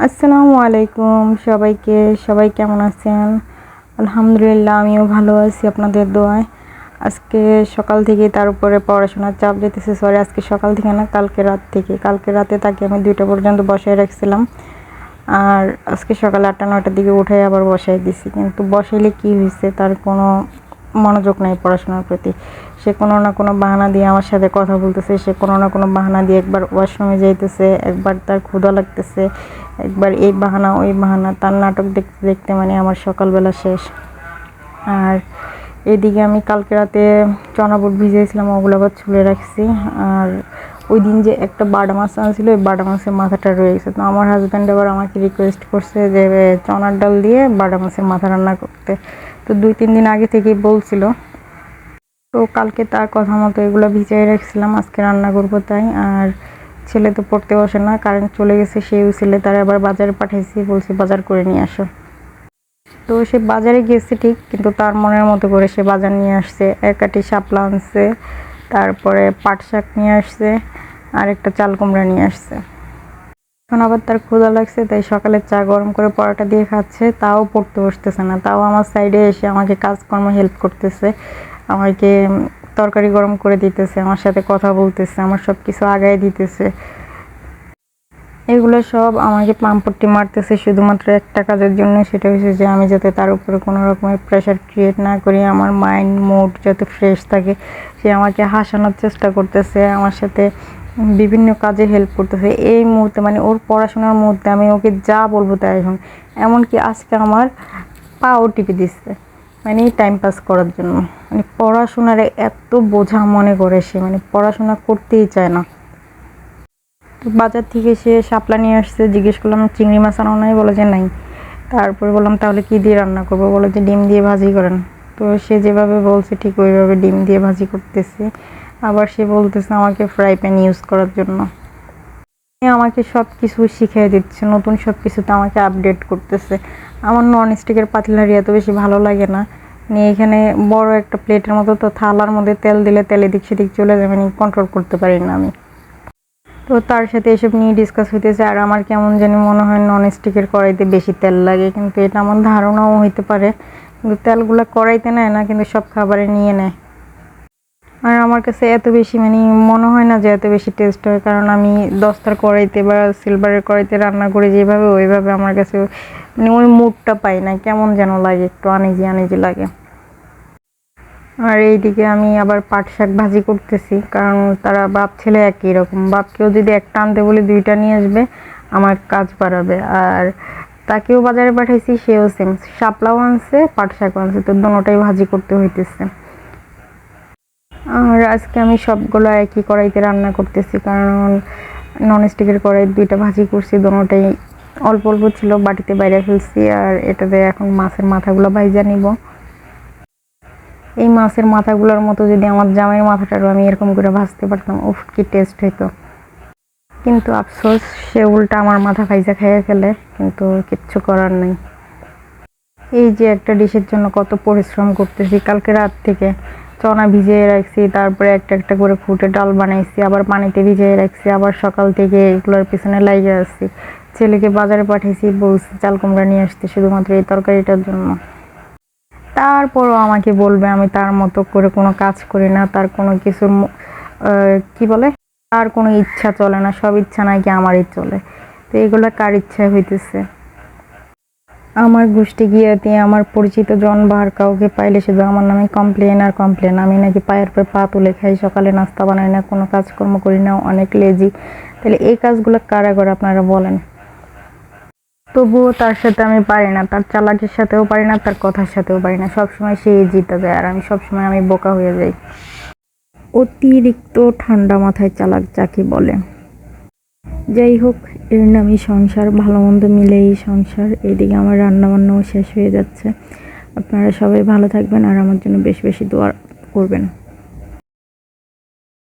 আসসালামু আলাইকুম সবাইকে। সবাই কেমন আছেন? আলহামদুলিল্লাহ, আমিও ভালো আছি আপনাদের দোয়ায়। আজকে সকাল থেকে তার উপরে পড়াশোনার চাপ যেতেছে। সরি, আজকে সকাল থেকে না, কালকে রাতে তাকে আমি 2টা পর্যন্ত বসায় রাখছিলাম। আর আজকে সকাল 8টা-9টার দিকে উঠে আবার বসাই দিছি, কিন্তু বসাইলে কি হয়েছে, তার কোনো মনোযোগ নাই পড়াশোনার প্রতি। সে কোনো না কোনো বাহানা দিয়ে আমার সাথে কথা বলতেছে, সে কোনো না কোনো বাহানা দিয়ে একবার ওয়াশরুমে যাইতেছে, একবার তার ক্ষুধা লাগতেছে, একবার এই বাহানা ওই বাহানা। তার নাটক দেখতে দেখতে মানে আমার সকালবেলা শেষ। আর এদিকে আমি কালকে রাতে চনা বুট ভিজিয়েছিলাম, ওগুলো আবার ছুলে রাখছি। আর ওই দিন যে একটা বাটা মাছ আনছিল, ওই বাটা মাছের মাথাটা রয়ে গেছে। তো আমার হাজব্যান্ড আবার আমাকে রিকোয়েস্ট করছে যে চনার ডাল দিয়ে বাটা মাছের মাথা রান্না করতে। তো 2-3 দিন আগে থেকেই বলছিল। তো কালকে তার কথা মতো এগুলো ভিজিয়ে রাখছিলাম, আজকে রান্না করবো তাই। আর ছেলে তো পড়তে বসে না, কারেন্ট চলে গেছে, সেও ছেলে তারা আবার বাজারে পাঠাইছি, বলছি বাজার করে নিয়ে আসো। তো সে বাজারে গেছে ঠিক, কিন্তু তার মনের মতো করে সে বাজার নিয়ে আসছে। এক আটি শাপলা আনছে, তারপরে পাট শাক নিয়ে আসছে, আর একটা চাল কুমড়া নিয়ে আসছে। এখন আবার তার ক্ষুধা লাগছে, তাই সকালে চা গরম করে পরোটা দিয়ে খাচ্ছে। তাও পড়তে বসতেছে না, তাও আমার সাইডে এসে আমাকে কাজকর্ম হেল্প করতেছে, আমাকে তরকারি গরম করে দিতেছে, আমার সাথে কথা বলতেছে, আমার সব কিছু আগায় দিতেছে। এগুলো সব আমাকে পাম্পট্টি মারতেছে শুধুমাত্র একটা কাজের জন্য, সেটা হচ্ছে যে আমি যাতে তার উপরে কোনো রকমের প্রেশার ক্রিয়েট না করি, আমার মাইন্ড মুড যাতে ফ্রেশ থাকে। সে আমাকে হাসানোর চেষ্টা করতেছে, আমার সাথে বিভিন্ন কাজে হেল্প করতেছে। এই মুহূর্তে মানে ওর পড়াশোনার মুহূর্তে আমি ওকে যা বলবো তাই। এখন এমনকি আজকে আমার পাও টিপে দিচ্ছে, মানে টাইম পাস করার জন্য। মানে পড়াশোনার এত বোঝা মনে করে সে, মানে পড়াশোনা করতেই চায় না। তো বাজার থেকে সে শাপলা নিয়ে আসছে, জিজ্ঞেস করলাম চিংড়ি মাছ আনো নাই, বলে যে নাই। তারপরে বললাম তাহলে কি দিয়ে রান্না করবো, বলে যে ডিম দিয়ে ভাজি করেন। তো সে যেভাবে বলছে ঠিক ওইভাবে ডিম দিয়ে ভাজি করতেছে। আবার সে বলতেছে আমাকে ফ্রাই প্যান ইউজ করার জন্য। আমাকে সব কিছু শিখিয়ে দিচ্ছে, নতুন সব কিছুতে আমাকে আপডেট করতেছে। আমার নন স্টিকের পাতিলারি এত বেশি ভালো লাগে না। নিয়ে এখানে বড় একটা প্লেটের মতো, তো থালার মধ্যে তেল দিলে তেল এদিক সেদিক চলে যাবে, মানে কন্ট্রোল করতে পারি না আমি। তো তার সাথে এসব নিয়ে ডিসকাস হইতেছে। আর আমার কেমন জানি মনে হয় নন স্টিকের কড়াইতে বেশি তেল লাগে, কিন্তু এটা আমার ধারণাও হইতে পারে। কিন্তু তেলগুলো কড়াইতে নেয় না, কিন্তু সব খাবারে নিয়ে নেয়। আর আমার কাছে এত বেশি মানে মনে হয় না যে এত বেশি টেস্ট হয়, কারণ আমি দস্তার কড়াইতে বা সিলভারের কড়াইতে রান্না করি যেভাবে, ওইভাবে আমার কাছে মানে ওই মুডটা পাই না, কেমন যেন লাগে, একটু আনইজি আনইজি লাগে। আর এইদিকে আমি আবার পাট শাক ভাজি করতেছি, কারণ তারা বাপ ছেলে একই রকম। বাপকেও যদি একটা আনতে বলি 2টা নিয়ে আসবে, আমার কাজ বাড়াবে। আর তাকেও বাজারে পাঠাইছি, সেও সেম, শাপলাও আনছে পাট শাকও আনছে, তো দোনোটাই ভাজি করতে হইতেছে। আর আজকে আমি সবগুলো একই কড়াইতে রান্না করতেছি, কারণ ননস্টিকের কড়াই 2টা ভাজি করছি, দোনোটাই অল্প অল্প ছিল, বাটিতে বাইরে ফেলছি। আর এটাতে এখন মাছের মাথাগুলো ভাইজা নিব। এই মাছের মাথাগুলোর মতো যদি আমার জামাইয়ের মাথাটারও আমি এরকম করে ভাজতে পারতাম, উফ কি টেস্ট হইতো। কিন্তু আফসোস, সে উল্টা আমার মাথা ভাইজা খেয়ে ফেলে, কিন্তু কিচ্ছু করার নেই। এই যে একটা ডিশের জন্য কত পরিশ্রম করতেছি, কালকে রাত থেকে চনা ভিজিয়ে রাখছি, তারপরে একটা একটা করে ফুটে ডাল বানাইছি, আবার পানিতে ভিজিয়ে রাখছি, আবার সকাল থেকে এগুলোর পিছনে লাগিয়ে আসছি। ছেলেকে বাজারে পাঠিয়েছি, বলছি চাল কুমড়া নিয়ে আসতে শুধুমাত্র এই তরকারিটার জন্য। তারপরও আমাকে বলবে আমি তার মতো করে কোনো কাজ করি না, তার কোনো কিছু কি বলে, তার কোনো ইচ্ছা চলে না, সব ইচ্ছা নাকি আমারই চলে। তো এগুলো কার ইচ্ছা হইতেছে? আমার গোষ্ঠী গিয়াতে আমার পরিচিত জন বাহার কাউকে পাইলে শুধু আমার নামে কমপ্লেন আর কমপ্লেন। আমি নাকি পায়ের পর পা তুলে খাই, সকালে নাস্তা বানাই না, কোনো কাজকর্ম করি না, অনেক লেজি। তাহলে এই কাজগুলো কারা করে আপনারা বলেন? তবুও তার সাথে আমি পারি না, তার চালাকির সাথেও পারি না, তার কথার সাথেও পারি না। সবসময় সেই জিতে যায়, আর আমি সবসময় আমি বোকা হয়ে যাই। অতিরিক্ত ঠান্ডা মাথায় চালাক যাকে বলে। যাই হোক, এর নামই সংসার, ভালো মন্দ মিলেই সংসার। এদিকে আমার রান্না বান্নাও শেষ হয়ে যাচ্ছে। আপনারা সবাই ভালো থাকবেন আর আমার জন্য বেশি বেশি দোয়া করবেন।